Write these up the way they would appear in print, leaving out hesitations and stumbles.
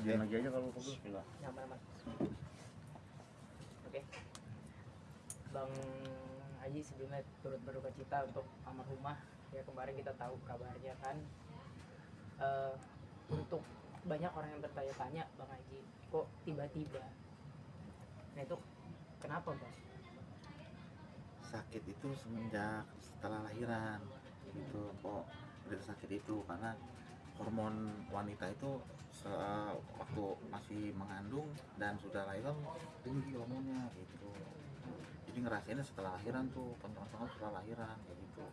Kerjain lagi aja kalau pegel. Bismillah. Nyaman. Oke. Bang Haji sebelumnya turut berduka cita untuk almarhumah. Ya kemarin kita tahu kabarnya kan. Untuk banyak orang yang bertanya-tanya Bang Haji, kok tiba-tiba? Nah itu kenapa Bang? Sakit itu semenjak setelah lahiran gitu kok udah sakit itu karena hormon wanita itu waktu masih mengandung dan sudah lahiran tinggi hormonnya gitu, jadi ngerasainnya setelah lahiran tuh, pentongan setelah lahiran kayak gitu.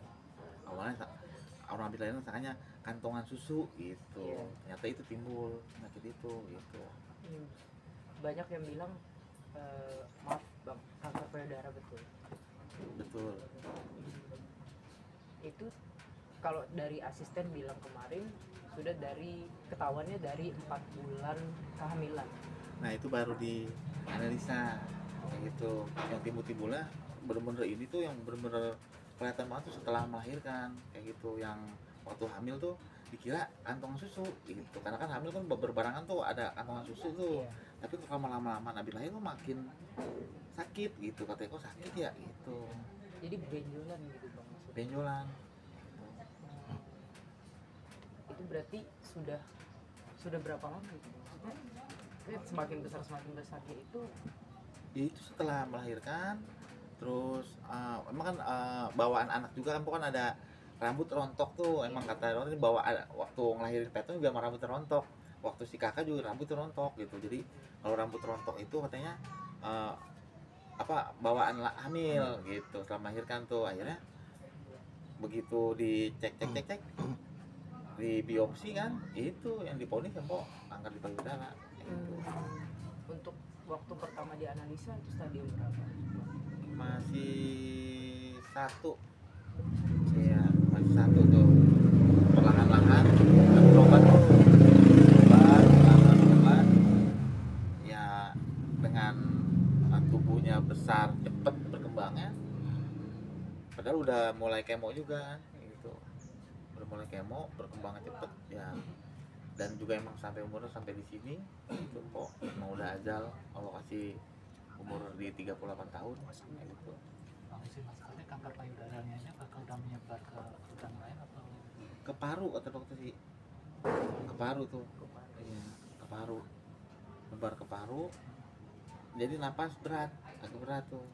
Awalnya orang habis lahiran sakanya kantongan susu gitu, ternyata itu timbul penyakit itu gitu. Banyak yang bilang maaf Bang, kanker payudara betul. Itu kalau dari asisten bilang kemarin sudah dari ketahuannya dari 4 bulan kehamilan. Nah itu baru dianalisa kayak gitu, yang timbul-timbulnya bener-bener ini tuh yang bener-bener kelihatan banget tuh setelah melahirkan kayak gitu, yang waktu hamil tuh dikira kantongan susu gitu, karena kan hamil kan berbarangan tuh ada kantongan susu tuh, tapi kalau lama-lama habis lahir tuh makin sakit gitu, katanya kok sakit ya gitu. Jadi benjolan gitu Bang maksudnya. Benjolan. Itu berarti sudah berapa lama gitu? Maksudnya semakin besar itu Ya itu setelah melahirkan, terus emang kan bawaan anak juga kan, pokoknya ada rambut rontok tuh, emang kata orang ini bawa waktu ngelahirin Peton juga rambut rontok, waktu si kakak juga rambut rontok gitu. Jadi kalau rambut rontok itu katanya bawaan hamil gitu setelah melahirkan tuh. Akhirnya begitu dicek di biopsi kan itu yang diponis kan kok kanker di payudara gitu. Untuk waktu pertama dianalisa itu stadium berapa? Masih 1. Iya, masih 1 tuh. Perlahan-lahan berobat ya, dengan tubuhnya besar cepet berkembangnya, padahal udah mulai kemo juga kan gitu, udah mulai kemo berkembangnya cepet ya, dan juga emang sampai umurnya sampai di sini gitu kok, emang udah ajal Allah kasih umur di 38 tahun kayak gitu. Maksudnya kanker payudaranya apakah udah menyebar ke organ lain atau Ke paru kata dokter sih, ke paru tuh. Iya, ke paru, menyebar ke paru, jadi napas agak berat tuh.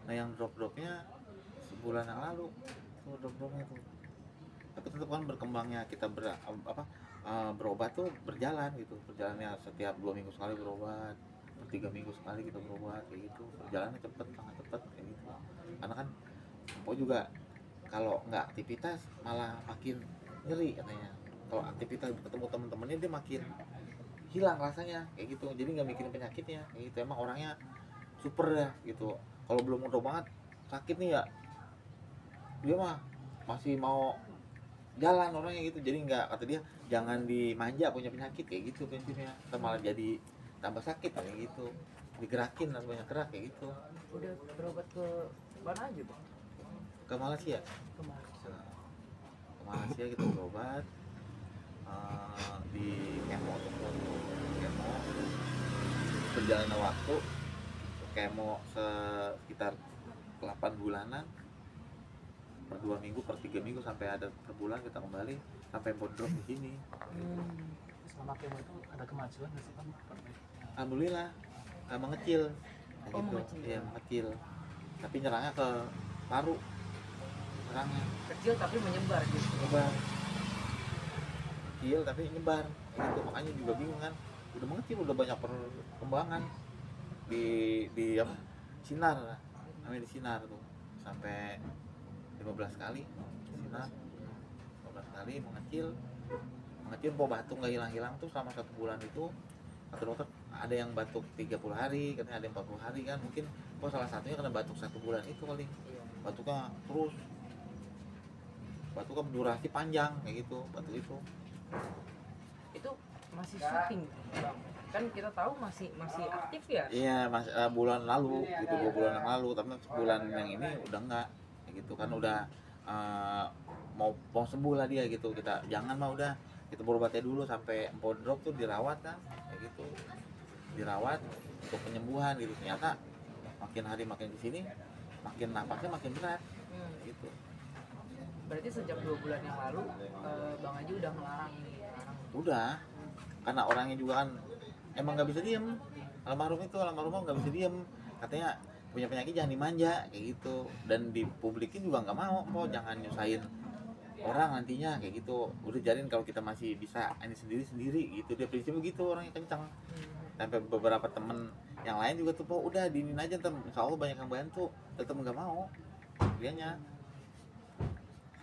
Nah yang drop-dropnya sebulan yang lalu tuh drop-dropnya tuh, tapi tetap kan berkembangnya kita berobat tuh berjalan gitu, berjalannya setiap 2 minggu sekali berobat, 3 minggu sekali kita berobat kayak gitu, berjalannya sangat cepet kayak gitu. Karena kan Empo juga kalau nggak aktivitas malah makin nyeri katanya, kalau aktivitas ketemu temen-temennya dia makin hilang rasanya kayak gitu, jadi nggak mikirin penyakitnya kayak gitu. Emang orangnya super ya gitu, kalau belum udah banget sakit nih ya dia mah masih mau jalan orangnya gitu, jadi nggak, kata dia jangan dimanja punya penyakit kayak gitu prinsipnya, malah jadi tambah sakit kayak gitu, digerakin dan banyak gerak kayak gitu. Udah berobat ke mana aja Bang? Ke Malaysia, kita berobat di kemo berjalannya waktu, kemo sekitar 8 bulanan, per 2 minggu, per 3 minggu, sampai ada per bulan kita kembali sampai bodrop di sini. selama kemo itu ada kemajuan nggak sih Bang? Alhamdulillah mengecil kayak gitu. Mengecil. Iya, mengecil, tapi nyerangnya ke paru, nyerangnya Kecil tapi menyebar gitu. nyebar, kecil tapi nyebar kayak gitu. Makanya juga bingung kan, udah mengecil, udah banyak perkembangan di sinar, namanya di sinar tuh, sampai 15 kali sinar, 15 kali mengecil mau batuk nggak hilang-hilang tuh selama 1 bulan itu. Kata dokter ada yang batuk 30 hari, katanya ada yang 40 hari kan, mungkin salah satunya kena batuk 1 bulan itu kali, batuknya terus, batuknya berdurasi panjang kayak gitu, batuk itu masih syuting Bang, kan kita tahu masih aktif ya. iya bulan lalu gitu, 2 bulan yang lalu, tapi sebulan yang ini udah enggak kayak gitu kan, udah mau sembuh lah dia gitu, kita jangan mah udah kita berobatnya dulu sampai empon drop tuh, dirawat kan kayak gitu, dirawat untuk penyembuhan gitu. Ternyata makin hari makin kesini makin napasnya makin berat gitu. Berarti sejak 2 bulan yang lalu Bang Haji udah melarang ini, Udah, karena orangnya juga kan emang nggak bisa diem. Almarhumah nggak bisa diem, katanya punya penyakit jangan dimanja kayak gitu, dan dipublikin juga nggak mau, jangan nyusahin orang nantinya kayak gitu. Udah jadiin kalau kita masih bisa ini sendiri gitu, dia prinsip begitu, orangnya kencang. Sampai beberapa temen yang lain juga tuh, udah diinin aja, insya Allah banyak yang bantu, tetap nggak mau dianya.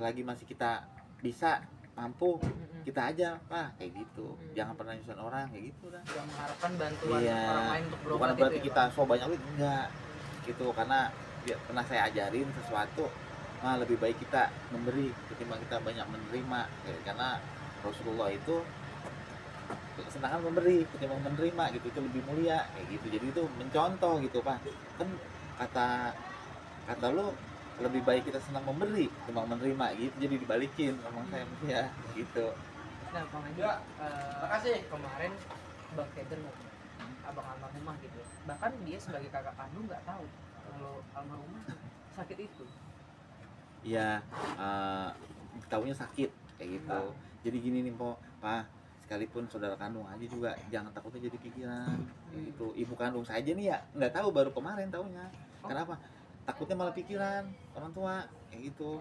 Selagi masih kita bisa mampu, kita aja Pak kayak gitu, jangan pernah nyusahin orang kayak gitu dah. yang mengharapkan bantuan Iya, orang lain untuk berobat bukan itu berarti ya, kita Bang? so banyak duit, enggak gitu, karena pernah saya ajarin sesuatu, lebih baik kita memberi ketimbang kita banyak menerima karena Rasulullah itu senangan memberi ketimbang menerima gitu, itu lebih mulia kayak gitu. Jadi itu mencontoh gitu Pak, kan kata lu lebih baik kita senang memberi ketimbang menerima gitu, jadi dibalikin ngomong saya ya gitu. Nah, Bang Haji, kemarin Bang Keder, abang almarhumah gitu ya, bahkan dia sebagai kakak kandung nggak tahu kalau almarhumah sakit itu. Iya, taunya sakit kayak gitu. Jadi gini nih Pak, sekalipun saudara kandung aja juga jangan takutnya jadi pikiran kayak gitu. Ibu kandung saja nih ya nggak tahu, baru kemarin taunya. Kenapa? Takutnya malah pikiran orang tua kayak gitu.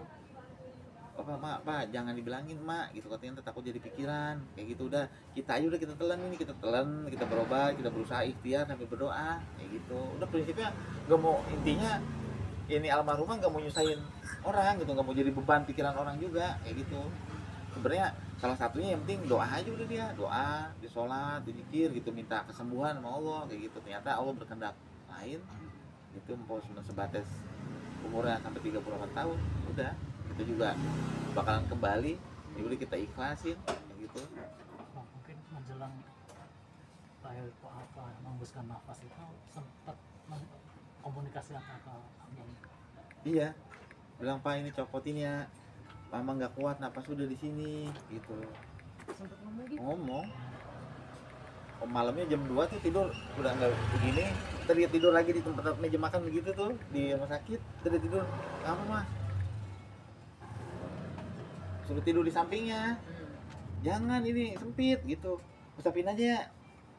Pak, jangan dibilangin Mak gitu, katanya takut jadi pikiran kayak gitu. Udah kita aja, udah kita telan, kita berobat, kita berusaha ikhtiar sambil berdoa kayak gitu. Udah prinsipnya nggak mau, intinya ini almarhumah nggak mau nyusahin orang gitu, nggak mau jadi beban pikiran orang juga kayak gitu. Sebenarnya salah satunya yang penting doa aja, udah dia doa, di sholat, di zikir gitu, minta kesembuhan sama Allah kayak gitu. Ternyata Allah berkehendak lain itu, mau sebatas umurnya sampai 38 tahun, udah kita juga bakalan kembali, ya udah kita ikhlasin kayak gitu. Mungkin menjelang menghembuskan nafas itu sempat komunikasi apa abang? Iya, bilang Pak ini copotin ya, Mama nggak kuat napas udah di sini gitu. Sempat ngomong gitu. Ngomong, malamnya jam 2 tuh tidur udah nggak begini, tadi tidur lagi di tempat meja makan begitu tuh di rumah sakit, tadi tidur apa Mas? Suruh tidur di sampingnya, jangan ini sempit gitu, usapin aja ya.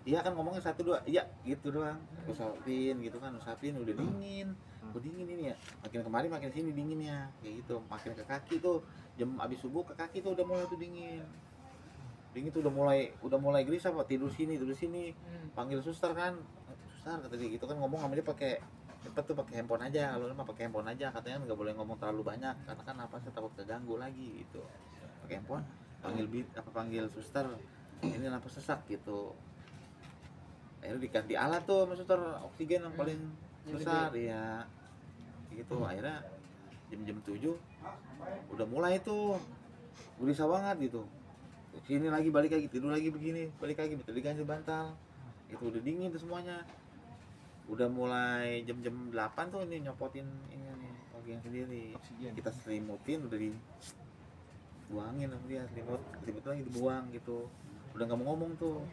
Iya kan ngomongnya 1 2, iya gitu doang, usapin gitu kan, usapin udah dingin, dingin ini ya, makin kemarin makin sini dinginnya kayak gitu, makin ke kaki tuh, jam abis subuh ke kaki tuh udah mulai tuh dingin tuh, udah mulai gelisah Pak, tidur sini, panggil suster kan, suster kata dia gitu kan, ngomong sama dia pakai cepet tuh, pakai handphone aja, kalau mah pakai handphone aja, katanya nggak boleh ngomong terlalu banyak karena kan napasnya takut keganggu lagi gitu, pakai handphone, panggil suster, ini napas sesak gitu. Akhirnya diganti alat tuh sama suster, oksigen yang paling besar ya gitu. Akhirnya jam 7 udah mulai tuh gelisah banget gitu, sini lagi balik lagi, tidur lagi begini, balik lagi betul diganti bantal itu, udah dingin tuh semuanya. Udah mulai jam 8 tuh ini nyopotin ini nih oksigen sendiri, kita selimutin, udah dibuangin sama dia, selimut lagi dibuang gitu. Udah nggak mau ngomong tuh,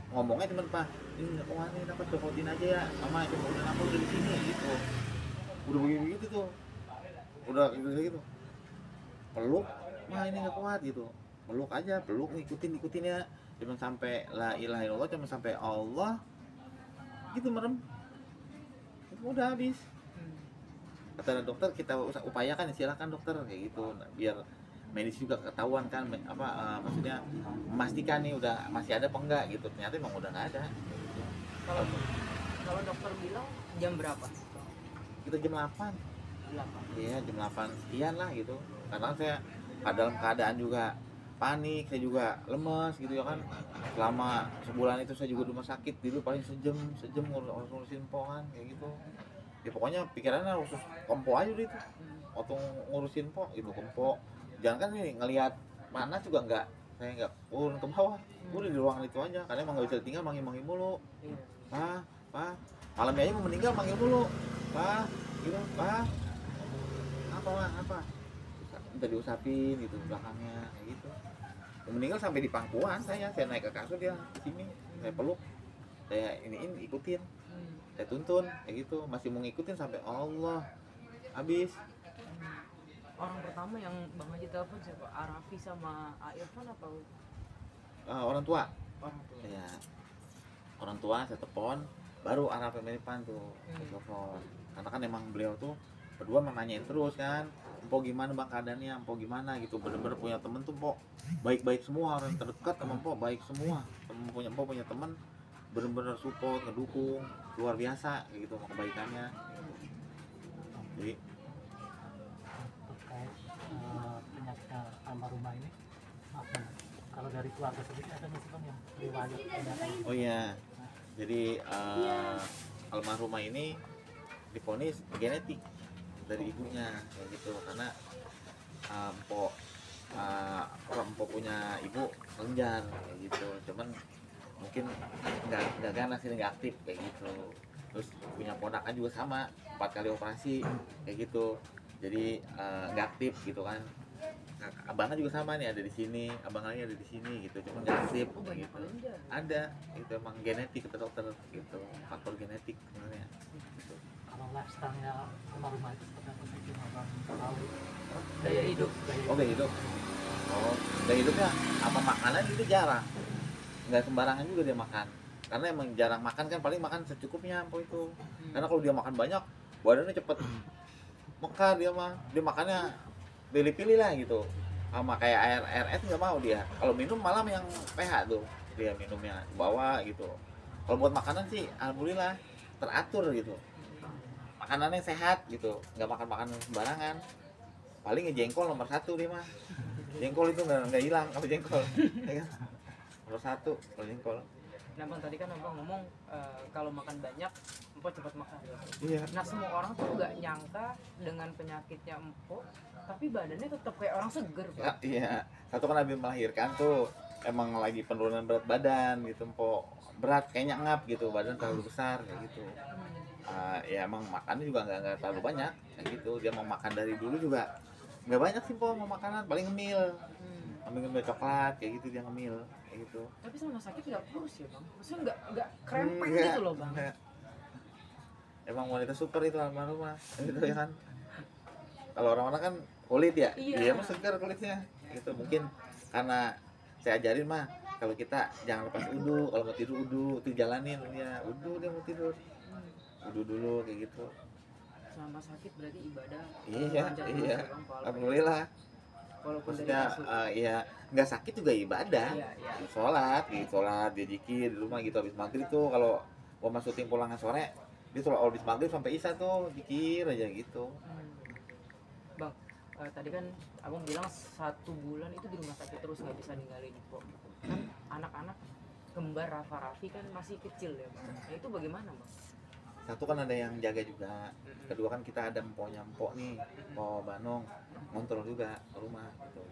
ngomongnya cuman Pak ini nggak kuat nih, dapat copotin aja ya Mama, cuma udah apa udah di sini gitu. Udah begitu tuh, udah gitu peluk, Mah ini nggak kuat gitu, peluk aja, ikutin ya, cuma sampai la ilaha illallah, cuma sampai Allah gitu merem, itu udah habis. Kata dokter kita upayakan, silakan dokter kayak gitu, nah, biar medis juga ketahuan kan maksudnya memastikan nih udah masih ada apa enggak gitu. Ternyata emang udah nggak ada. Kalau dokter bilang jam berapa? Kita jam 8. Iya, jam 8 sekian lah gitu. Karena saya dalam keadaan juga panik, saya juga lemes gitu ya kan. Selama sebulan itu saya juga di rumah sakit, dulu paling sejam ngurusin poan kayak gitu. Ya pokoknya pikirannya khusus kompo aja gitu. Waktu ngurusin gitu kompo. Jangan kan nih ngelihat mana juga saya nggak turun ke bawah, udah di ruangan itu aja, karena emang nggak bisa tinggal, manggil mulu. Pak, malamnya aja mau meninggal manggil mulu, Pak, gitu, Pak, apa minta diusapin gitu belakangnya kayak gitu. meninggal sampai di pangkuan saya naik ke kasur dia sini, saya peluk, saya iniin ikutin, saya tuntun kayak gitu, masih mau ngikutin sampai Allah habis. Orang pertama yang Bang Haji telepon siapa? Arafi sama Irfan atau Orang tua orang tua? ya, orang tua saya telepon, baru Arab Irfan tuh saya telepon, karena kan emang beliau tuh berdua nanyain terus kan, Empok gimana bang keadaannya, Empok gimana gitu, bener-bener punya temen tuh Empok baik-baik semua, orang terdekat sama Empok baik semua, Empok punya temen bener-bener support, ngedukung luar biasa kayak gitu sama kebaikannya. Jadi terkait penyakit almarhumah ini, maaf Bang, kalau dari keluarga sendiri ada nggak sih Bang yang riwayat penyakit? oh iya, jadi almarhumah ini divonis genetik dari ibunya kayak gitu, karena empok empok punya ibu kelenjar kayak gitu, cuman mungkin nggak ganas sih, nggak aktif kayak gitu. Terus punya ponakan juga sama, 4 kali operasi kayak gitu, jadi nggak aktif gitu kan. Abangnya juga sama nih, ada di sini, abangnya ada di sini gitu, cuma nggak aktif Oh, kayak banyak gitu. kelenjar. Ada, itu emang genetik kata dokter gitu, faktor genetik sebenarnya gitu. Kalau lifestyle-nya almarhumah itu seperti apa sih Bang? Tahu Gaya hidup. Oh gaya hidup, oh gaya hidupnya apa makanan itu jarang, nggak sembarangan juga dia makan, karena emang jarang makan kan, paling makan secukupnya Ampo itu. Karena kalau dia makan banyak badannya cepet mekar, dia makannya pilih-pilih lah gitu, sama kayak air es nggak mau dia, kalau minum malam yang pH tuh dia minumnya bawa gitu. Kalau buat makanan sih alhamdulillah teratur gitu, makanannya sehat gitu, nggak makan sembarangan. Paling jengkol nomor 1 dia mah, jengkol itu nggak hilang apa jengkol ya kan? Nomor 1 kalau jengkol. Nah Bang, tadi kan Abang ngomong kalau makan banyak Empok cepat makan. Iya. Nah semua orang tuh nggak nyangka dengan penyakitnya Empok, tapi badannya tetap kayak orang seger, Ya, Bang. iya. Satu kan habis melahirkan tuh emang lagi penurunan berat badan gitu, Mpok. Berat kayaknya ngap gitu, badan terlalu besar kayak gitu. Ya emang makannya juga nggak terlalu banyak kayak gitu. Dia mau makan dari dulu juga nggak banyak sih Mpok, mau makanan paling ngemil. Ngemil coklat kayak gitu, dia ngemil kayak gitu. Tapi sama sakit nggak kurus ya Bang? Maksudnya nggak krempeng Enggak, gitu loh Bang. enggak. Emang wanita super itu almarhumah gitu ya kan. Kalau orang-orang kan kulit ya, Iya. dia mah segar kulitnya gitu. Mungkin karena saya ajarin mah, kalau kita jangan lepas udu, kalau mau tidur udu, itu jalanin dia udu, dia mau tidur udu dulu kayak gitu. Selama sakit berarti ibadah Iya, lancar terus iya. ya, Bang, Pahala. Alhamdulillah. Walaupun dari Maksudnya kasur. ya nggak sakit juga ibadah. Iya, iya. Sholat, dia zikir di rumah gitu, habis maghrib tuh kalau mau masuk tim pulangan sore, dia sholat habis maghrib sampai isya tuh zikir aja gitu. Bang, tadi kan Abang bilang 1 bulan itu di rumah sakit terus nggak bisa ninggalin Empok. Kan anak-anak kembar Rafa Raffi kan masih kecil ya Bang. Nah, itu bagaimana Bang? Satu kan ada yang jaga juga, kedua kan kita ada empoknya empok nih, empok Banong ngontrol juga ke rumah gitu,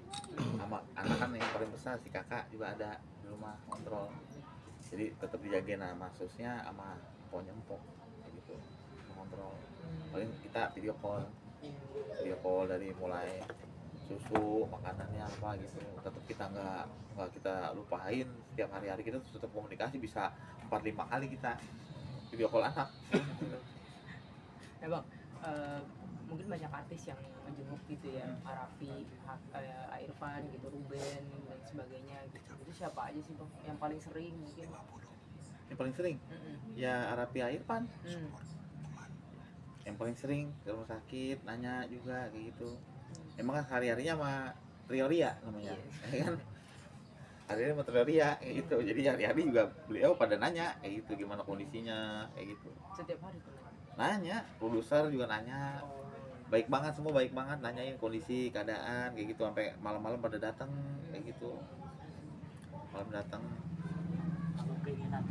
sama anak kan yang paling besar si kakak juga ada di rumah kontrol, jadi tetap dijagain sama susnya sama empoknya empok kayak gitu, mengontrol. Paling kita video call dari mulai susu, makanannya apa gitu, tetap kita nggak kita lupain, setiap hari-hari kita tetap komunikasi, bisa 4-5 kali kita video call anak. Nah Bang, mungkin banyak artis yang menjenguk gitu ya, Arafi, Irfan gitu, Ruben dan sebagainya gitu. Itu siapa aja sih Bang yang paling sering mungkin? Yang paling sering ya Arapi Irfan, yang paling sering ke rumah sakit nanya juga kayak gitu. Emang kan hari-harinya sama Trio Ria namanya, ya kan? Hari-hari sama Trio Ria kayak gitu. Jadi hari-hari juga beliau pada nanya kayak gitu, gimana kondisinya kayak gitu. Setiap hari tuh Nanya, produser juga nanya. Baik banget, semua baik banget, nanyain kondisi, keadaan kayak gitu, sampai malam-malam pada datang kayak gitu. Malam datang. Kalau keinginan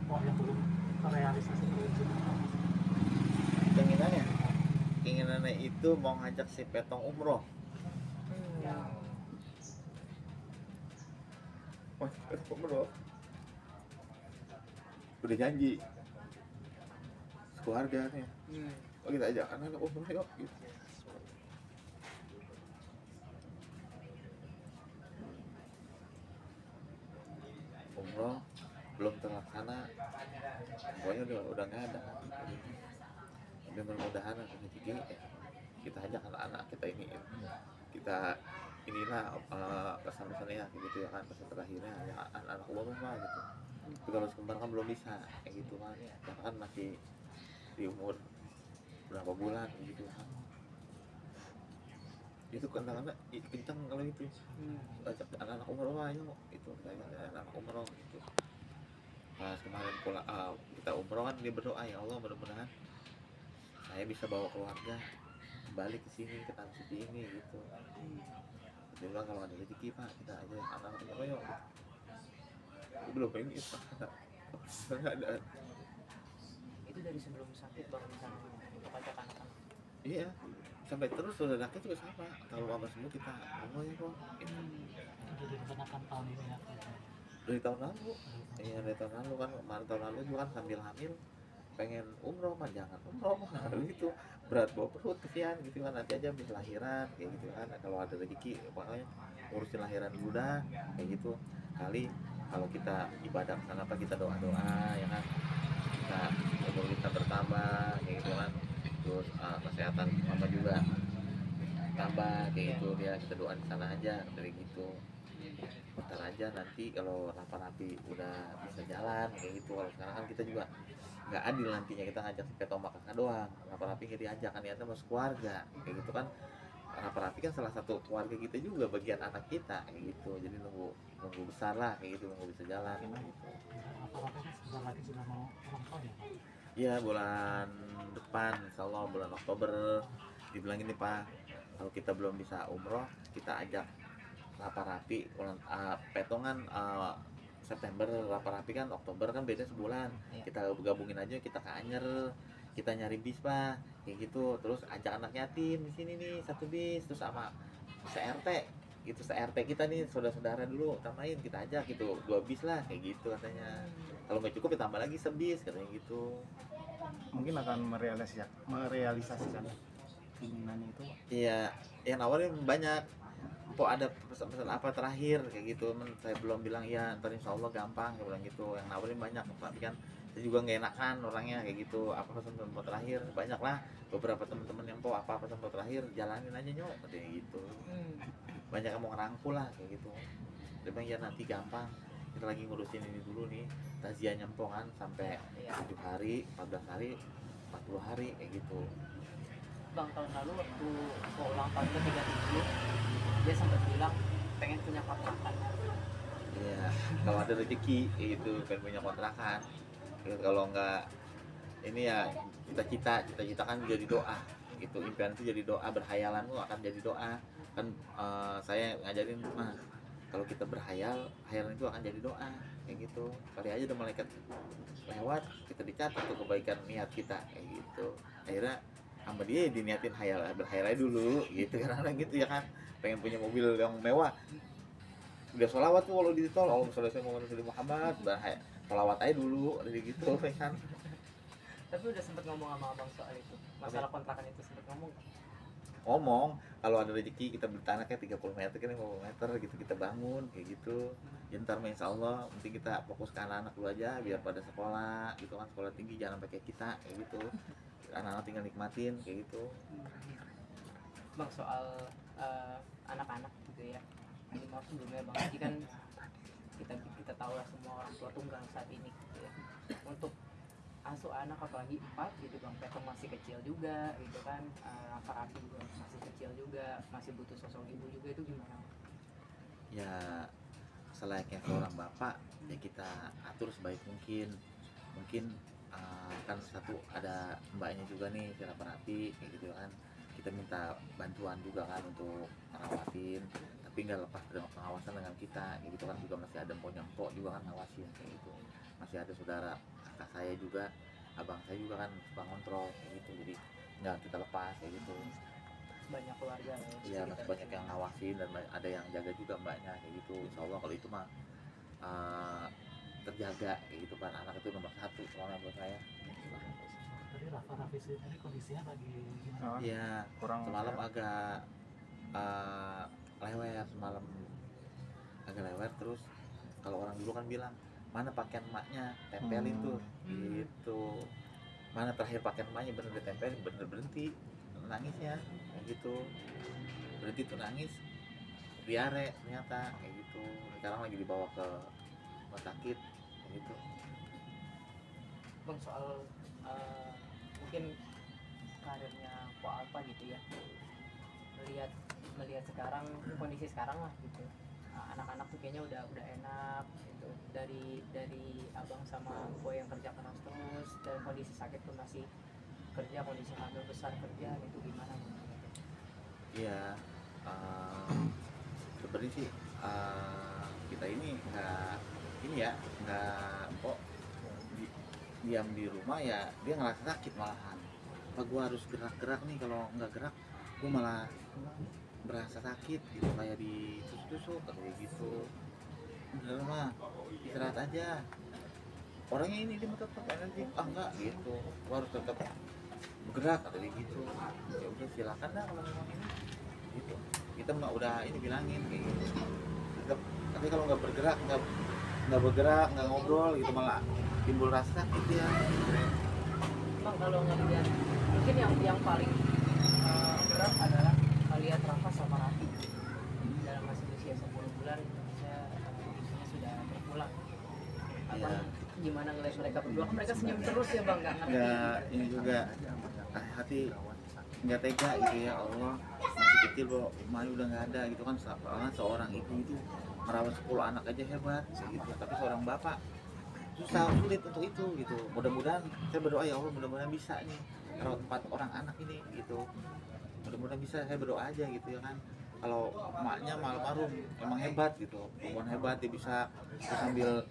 yang belum terrealisasi terwujud, Keinginannya itu mau ngajak si Petong umroh. Mau Petong umroh. Udah janji keluarga nih. Oh kita ajak anak umroh yuk gitu. umroh belum terlaksana, pokoknya udah nggak ada. Tapi mudah-mudahan rezeki kita ajak anak-anak kita ini, kita inilah pesan-pesannya gitu ya kan, pesan terakhirnya ya anak-anak umroh lah gitu. Tapi kalau sekembar kan belum bisa kayak gitu kan, karena kan masih di umur berapa bulan gitu kan. Itu anak-anak kencang kalau itu ajak anak-anak umroh ayo itu, anak umroh gitu. Pas kemarin kita umroh kan dia berdoa, ya Allah mudah-mudahan saya bisa bawa keluarga balik ke sini, ke tanah suci ini gitu. Dia bilang kalau ada rezeki Pak kita aja anak-anak umroh yuk gitu. Belum ini nggak ada. Itu dari sebelum sakit bang misalnya untuk ajak anak-anak. Iya, sampai terus saudara juga sama, kalau abah sembuh kita umroh ya kok gitu. Itu jadi kebanyakan tahun ini ya. Dari tahun lalu, iya dari tahun lalu kan, kemarin tahun lalu juga kan sambil hamil pengen umroh mah jangan umroh mah gitu, berat bawa perut kesian gitu kan, nanti aja habis lahiran kayak gitu kan, kalau ada rezeki pokoknya ngurusin lahiran dulu dah kayak gitu. Kali kalau kita ibadah sana apa kita doa-doa ya kan, kita umur kita bertambah kayak gitu kan, terus kesehatan apa juga tambah kayak gitu, dia kita doa di sana aja dari gitu. Bentar aja nanti kalau rapi-rapi udah bisa jalan kayak gitu. Kalau sekarang kan kita juga nggak adil nantinya, kita ngajak si Peto sama kakak doang, rapi-rapi nggak diajak kan, niatnya masuk keluarga kayak gitu kan. Rapi-rapi kan salah satu keluarga kita juga, bagian anak kita kayak gitu, jadi nunggu besar lah kayak gitu, nunggu bisa jalan kayak gitu. Apa-apa kan sebentar lagi sudah mau ulang tahun ya. Iya bulan depan insya Allah bulan Oktober dibilang ini Pak, kalau kita belum bisa umroh kita ajak rapi-rapi petongan September, rapi-rapi kan Oktober kan beda sebulan. Kita gabungin aja, kita ke Anyer, kita nyari bis Pak kayak gitu, terus ajak anak yatim di sini nih satu bis, terus sama se-RT gitu, se-RT kita nih saudara-saudara dulu tambahin, kita ajak gitu 2 bis lah kayak gitu katanya. Kalau nggak cukup ditambah lagi sebis katanya gitu. Mungkin akan merealisasikan keinginannya itu. Iya, yang nawarin banyak. Kok ada pesan-pesan apa terakhir kayak gitu, saya belum bilang iya ntar insya Allah gampang kayak bilang gitu. Yang nawarin banyak, tapi kan saya juga nggak enakan orangnya kayak gitu. Apa pesan-pesan terakhir banyak lah, beberapa teman-teman yang apa pesan terakhir jalanin aja nyok katanya gitu. Banyak yang mau ngerangkul lah kayak gitu. Dia bilang ya nanti gampang, kita lagi ngurusin ini dulu nih, taziah nyempongan sampai 7 hari, 14 hari, 40 hari kayak gitu. Bang tahun lalu waktu mau ulang tahun ke 37 dia sempat bilang pengen punya kontrakan. Iya, kalau ada rezeki kayak gitu pengen punya kontrakan. Kalau nggak ini ya cita-cita kan jadi doa gitu, impian itu jadi doa, berhayalanmu akan jadi doa kan. Saya ngajarin mah kalau kita berhayal, hayalan itu akan jadi doa kayak gitu. Kali aja ada malaikat lewat, kita dicatat tuh kebaikan niat kita kayak gitu. Akhirnya sama dia diniatin berhayal aja dulu gitu kan, orang gitu ya kan, pengen punya mobil yang mewah, udah sholawat tuh kalau di tol, Allahumma sholli ala Muhammad, sholawat aja dulu dari gitu kan. Tapi udah sempet ngomong sama abang soal itu, masalah kontrakan itu sempet ngomong kalau ada rezeki kita beli tanah kayak 30 meter kan, 50 meter gitu kita bangun kayak gitu ya. Ntar insya Allah penting kita fokus ke anak-anak dulu aja biar pada sekolah gitu kan, sekolah tinggi jangan sampai kayak kita kayak gitu, anak-anak tinggal nikmatin kayak gitu. Bang soal anak-anak gitu ya, ini mau sebelumnya bang, jadi kan kita tahu lah semua orang tua tunggal saat ini gitu ya, untuk asuh anak apalagi 4 gitu bang, Petong masih kecil juga gitu kan, Rafa juga masih kecil juga, masih butuh sosok ibu juga, itu gimana? Ya selayaknya seorang bapak ya kita atur sebaik mungkin. Kan satu ada mbaknya juga nih cara perapi kayak gitu kan, kita minta bantuan juga kan untuk ngerawatin, tapi nggak lepas dari pengawasan dengan kita kayak gitu kan. Juga masih ada empok juga kan ngawasin kayak gitu, masih ada saudara kakak saya juga, abang saya juga kan suka ngontrol kayak gitu, jadi nggak kita lepas kayak gitu. Banyak keluarga Iya masih banyak yang ngawasin dan ada yang jaga juga mbaknya kayak gitu. Insya Allah kalau itu mah terjaga kayak gitu kan, anak itu nomor 1 soalnya buat saya. Tadi Raffi ini kondisinya lagi gimana? Iya, kurang semalam agak lewer semalam, agak lewer. Terus kalau orang dulu kan bilang mana pakaian emaknya, tempelin tuh gitu. Mana terakhir pakaian emaknya bener ditempelin, bener berhenti nangisnya kayak gitu, berhenti tuh nangis, diare ternyata kayak gitu. Sekarang lagi dibawa ke rumah sakit kayak gitu. Bang, soal mungkin karirnya Ko Alpa gitu ya, melihat sekarang kondisi sekarang lah gitu. Anak-anak tuh kayaknya udah enak gitu, dari abang sama Ko yang kerja keras terus, dan kondisi sakit pun masih kerja, kondisi hamil besar kerja gitu, gimana Bang? Iya, sebenarnya sih kita ini nggak kok diam di rumah ya, dia ngerasa sakit malahan. Apa gua harus gerak-gerak nih, kalau nggak gerak gua malah berasa sakit gitu, kayak ditusuk-tusuk kayak gitu. Udah mah istirahat aja, orangnya ini dia tetap energi, enggak gitu, gua harus tetap bergerak kayak gitu. Ya udah silakan dah kalau memang ini gitu, kita mah udah ini bilangin kayak gitu tetap. Tapi kalau nggak bergerak, nggak ngobrol gitu, malah timbul rasa gitu ya. Bang, kalau ngelihat mungkin yang paling berat adalah melihat Rafa sama Raffi dalam masih usia 10 bulan saya ibunya sudah berpulang. Abang Iya. gimana ngelihat mereka berdua? Kan mereka senyum terus ya Bang, nggak ngerti. Nggak ini juga hati nggak tega gitu ya Allah, masih kecil kok Mayu udah nggak ada gitu kan. Soalnya seorang ibu itu merawat 10 anak aja hebat kayak gitu, tapi seorang bapak sulit untuk itu gitu. Mudah-mudahan saya berdoa ya Allah, mudah-mudahan bisa nih merawat 4 orang anak ini gitu, mudah-mudahan bisa. Saya berdoa aja gitu ya kan, kalau emaknya almarhum emang hebat gitu, perempuan hebat, dia bisa sambil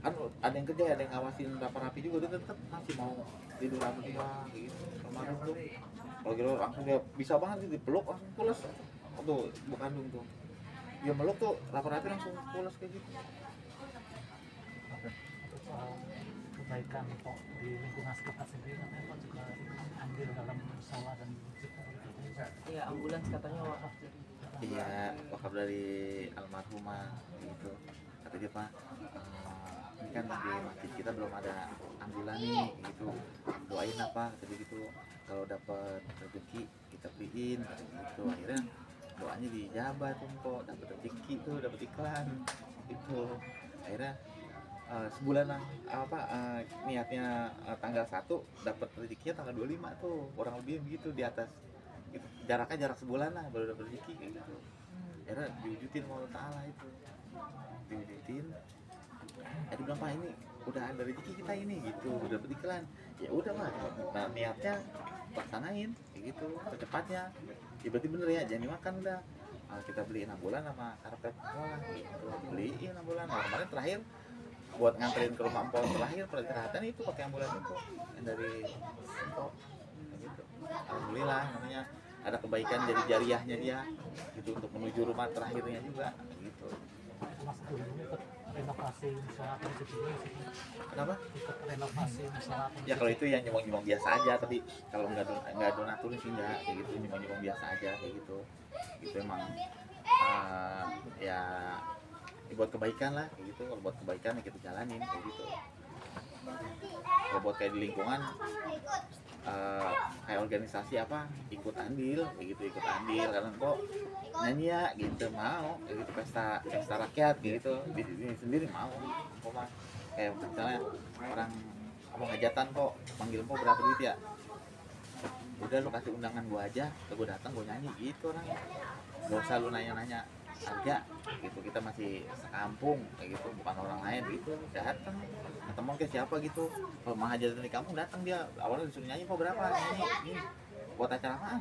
kan ada yang kerja, ada yang ngawasin rapi juga, dia tetap masih mau tidur sama dia gitu. Kemarin tuh kalau gitu langsung dia bisa banget sih, dipeluk langsung pulas tuh ibu kandung tuh, dia meluk tuh rapi langsung pulas kayak gitu. Untuk soal kebaikan kok di lingkungan sekitar sendiri, katanya kok juga andil dalam musola dan masjid gitu. Iya, ambulans katanya wakaf jadi. Iya, wakaf dari almarhumah gitu. Kata dia Pak, ini kan di masjid kita belum ada ambulan nih gitu, doain apa kata dia gitu, kalau dapat rezeki kita beliin gitu. Akhirnya doanya dijabah tuh kok, dapat rezeki tuh, dapat iklan gitu. Akhirnya sebulan lah niatnya tanggal 1 dapat rezekinya tanggal 25 tuh, kurang lebih begitu, di atas gitu. Jarak sebulan lah baru dapat rezeki kayak gitu. Akhirnya diwujudin sama Allah Ta'ala itu, diwujudin. Dia bilang Pak, ini udah ada rezeki kita ini gitu, udah dapet iklan. Ya udah Pak, nah, niatnya laksanain kayak gitu secepatnya. Ya berarti bener ya, jangan dimakan udah. Kita beliin ambulan sama karpet sekolah gitu, beliin ambulan. Nah, kemarin terakhir buat nganterin ke rumah empok terakhir peristirahatan itu pakai ambulan itu yang dari empok gitu. Alhamdulillah, namanya ada kebaikan jadi jariahnya dia gitu, untuk menuju rumah terakhirnya juga gitu. Mas dulu ikut renovasi musola atau masjid juga sih? Kenapa? Ikut renovasi musola atau Ya kalau itu ya nyumbang biasa aja, tapi kalau nggak donaturin sih enggak kayak gitu, nyumbang biasa aja kayak gitu. Itu emang ya buat kebaikan lah kayak gitu. Kalau buat kebaikan ya kita jalanin kayak gitu. Kalau buat kayak di lingkungan kayak organisasi apa, ikut andil kayak gitu, ikut andil karena kok nyanyi ya gitu, mau kayak gitu, pesta rakyat gitu di sendiri mau. Kok mah kayak misalnya orang mau hajatan kok panggil kok berapa duit ya, udah lu kasih undangan gua aja, gua datang gua nyanyi gitu orang. Gak usah lu nanya-nanya harga gitu, kita masih sekampung kayak gitu, bukan orang lain gitu. Datang ketemu ke siapa gitu, kalau mau hajatan di kampung datang dia, awalnya disuruh nyanyi kok berapa, nyanyi ini buat acara apaan,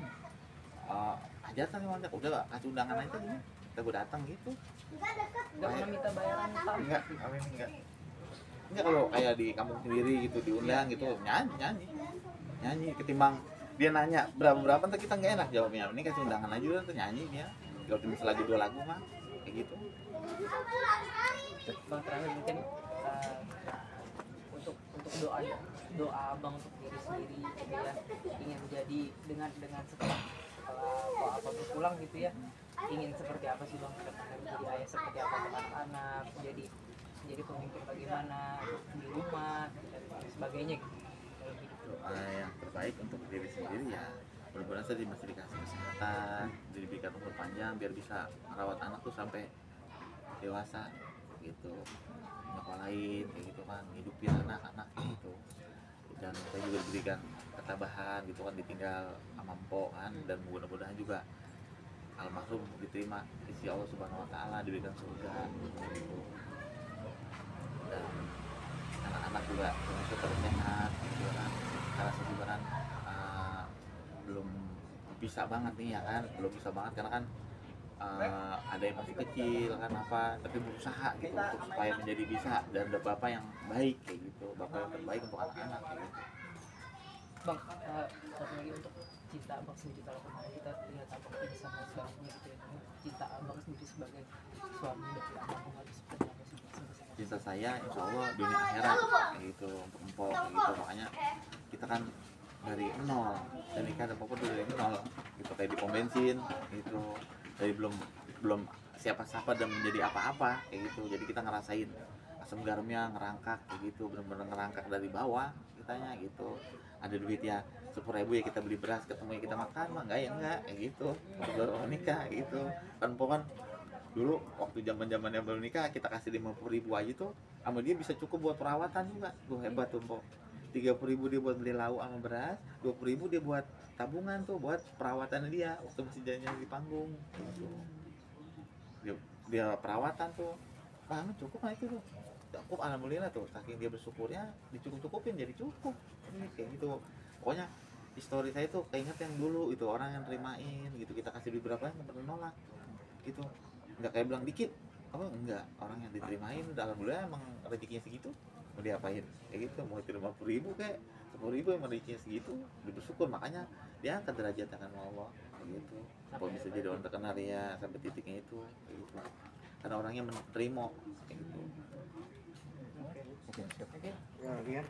hajatan nih mantap, udah kasih undangan aja gini, kita gua datang gitu. Nggak pernah minta bayaran utang. Enggak, amin enggak kalau kayak di kampung sendiri gitu diundang gitu, nyanyi ketimbang dia nanya berapa ntar kita nggak enak jawabnya. Ini kasih undangan aja udah tuh nyanyi ya, kalau misal lagi 2 lagu mah kayak gitu. Bang, terakhir mungkin untuk doa abang untuk diri sendiri gitu ya, ingin menjadi dengan setelah apa berpulang gitu ya, ingin seperti apa sih Bang, menjadi ayah seperti apa ke anak-anak, jadi menjadi pemimpin bagaimana di rumah dan sebagainya gitu. Kalau gitu. Doa yang terbaik untuk diri sendiri ya benar-benar saja masih dikasih kesehatan, diberikan umur panjang biar bisa merawat anak tuh sampai dewasa gitu, nyekolahin kayak gitu kan, hidupin anak-anak gitu. Dan saya juga diberikan ketabahan gitu kan, ditinggal sama empok kan, dan mudah-mudahan juga almarhum diterima di sisi Allah Subhanahu Wa Taala, diberikan surga gitu. Dan anak-anak juga termasuk terus sehat gitu kan, karena saya juga kan belum bisa banget nih ya kan, belum bisa banget karena kan ada yang masih kecil kan apa, tapi berusaha gitu untuk supaya menjadi bisa dan ada bapak yang baik kayak gitu, bapak yang terbaik untuk anak-anak kayak gitu. Bang, satu lagi untuk cinta abang sendiri, kalau kemarin kita lihat abang bisa suaminya gitu ya, cinta abang sendiri sebagai suami dari abang harus seperti apa sih Bang? Cinta saya insya Allah dunia akhirat kayak gitu untuk empok kayak gitu, makanya kita kan dari nol dan nikah dan pokok dari nol gitu, kayak di pom bensin gitu, dari belum siapa-siapa dan menjadi apa-apa kayak gitu. Jadi kita ngerasain asam garamnya, ngerangkak kayak gitu, benar-benar ngerangkak dari bawah kitanya gitu. Ada duit ya 10.000 ya kita beli beras, ketemu ya kita makan, mah enggak ya enggak kayak gitu. Baru nikah kayak gitu kan, pokoknya dulu waktu zamannya baru nikah kita kasih 50.000 aja tuh sama dia bisa cukup buat perawatan juga tuh, hebat tuh Pok. 30.000 dia buat beli lauk sama beras, 20.000 dia buat tabungan tuh buat perawatan dia waktu masih jalan di panggung gitu. Dia perawatan tuh banget cukup lah itu tuh, cukup alhamdulillah tuh, saking dia bersyukurnya dicukup-cukupin jadi cukup kayak gitu. Pokoknya histori saya tuh keinget yang dulu itu, orang yang terimain gitu, kita kasih duit berapa nggak pernah nolak gitu, nggak kayak bilang dikit apa enggak, orang yang diterimain udah alhamdulillah emang rezekinya segitu mau diapain kayak gitu, mau 50.000 kayak 10.000 emang rezekinya segitu udah bersyukur, makanya dia angkat derajat akan Allah kayak gitu. Kalau bisa jadi orang terkenal ya sampai titiknya itu kayak gitu, karena orangnya menerima kayak gitu. Oke, siap. Oke. Ya, lagi ya.